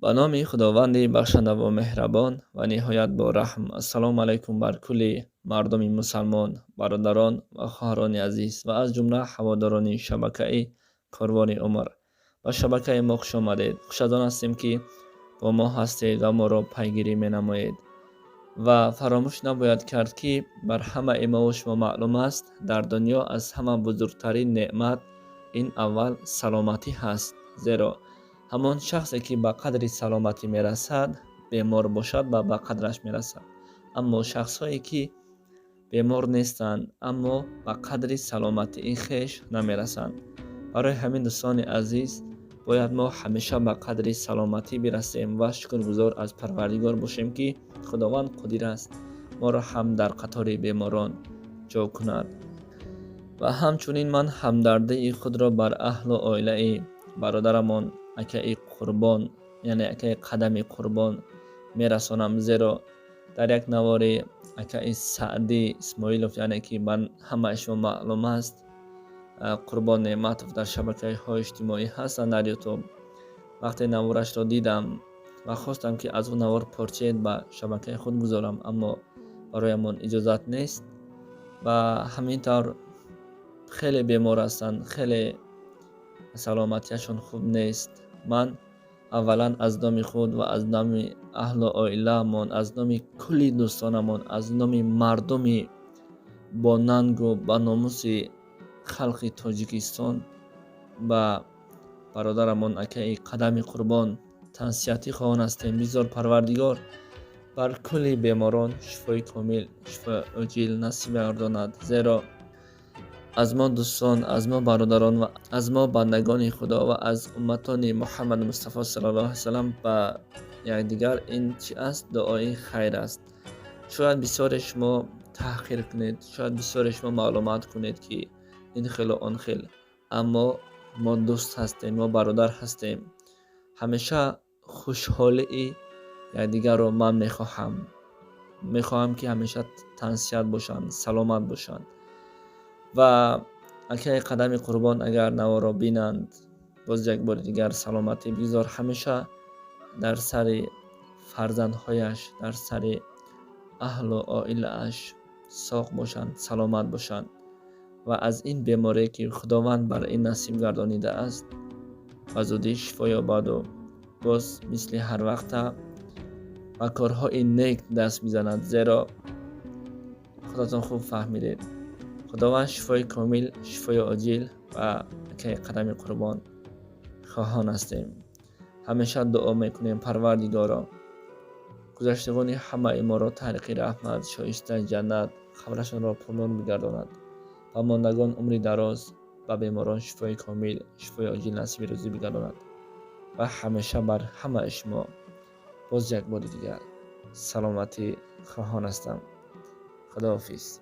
با نام خداوند بخشنده و مهربان و نهایت با رحم. السلام علیکم بر کل مردم مسلمان، برادران و خواهران عزیز و از جمله هواداران شبکه کاروان عمر. با شبکه ما خوش آمدید. خوش از آن هستیم که با ما هستید و ما را پیگیری می نمایید. و فراموش نباید کرد که بر همه ما و شما معلوم است در دنیا از همه بزرگترین نعمت این اول سلامتی هست. زیرا همان شخصی که به قدر سلامتی می رسد بیمار باشد و به قدرش می رسد، اما شخص هایی که بیمار نیستند اما به قدر سلامتی خویش نمی رسند. برای همین دوستان عزیز باید ما همیشه به قدر سلامتی برسیم و شکرگزار از پروردگار باشیم که خداوند قادر است ما را هم در قطار بیماران جا کند. و همچنین من همدردی خود را بر اهل و عائله برادرمان اکه قربان، یعنی اکه قدم قربان میرسانم. زیرا در یک نوار اکه سعدی اسماعیلوف، یعنی که من همه شما معلوم است قربان نعمتوف در شبکه های اجتماعی هستند در یوتیوب، وقتی نوارش را دیدم و خواستم که از اون نوار پارچه به شبکه خود گذارم، اما برایمان اجازت نیست و همینطور خیلی بیمار هستند، خیلی سلامتیشون خوب نیست. من اولا از نام خود و از نام اهل و عائله من، از نام کلی دوستانمان، از نام مردم با ننگ و با ناموس خلق تاجیکستان و برادرمان اکه قدم قربان تنصیحاتی خواهان هستیم. بزار پروردگار بر کلی بیماران شفای کامل، شفای عاجل نصیب گرداند. زیرا از ما دوستان، از ما برادران و از ما بندگان خدا و از امتان محمد مصطفی صلی الله علیه و سلم به یکدیگر این چی است؟ دعای خیر است. شاید بسیار شما تحقیر کنید، شاید بسیار شما معلومات کنید که این خیلی و آن خیلی، اما ما دوست هستیم، ما برادر هستیم. همیشه خوشحالی یکدیگر رو من میخواهم که همیشه تنصیحات باشند، سلامت باشند. و اکه قدم قربان اگر نوارا بینند، باز یک بار دیگر سلامتی بگذار همیشه در سر فرزندهایش، در سر اهل و عائله اش ساق باشند، سلامت باشند و از این بیماری که خداوند بر این نصیب گردانیده است و زودی شفا یابد و باز مثل هر وقت و کارهای نیک دست میزند. زیرا خودتان خوب فهمیدید خداوند شفای کامل، شفای عاجل و که قدم قربان خواهان هستیم. همیشه دعا میکنیم پروردگارا گذشتگان همه ما را طریق رحمت، شایسته جنت، خبرشان را پرنور بگرداند و ماندگان عمری دراز، و بیماران شفای کامل، شفای عاجل نصیب روزی بگرداند و همیشه بر همه شما باز یک بار دیگر سلامتی خواهان هستم. خداحافظ.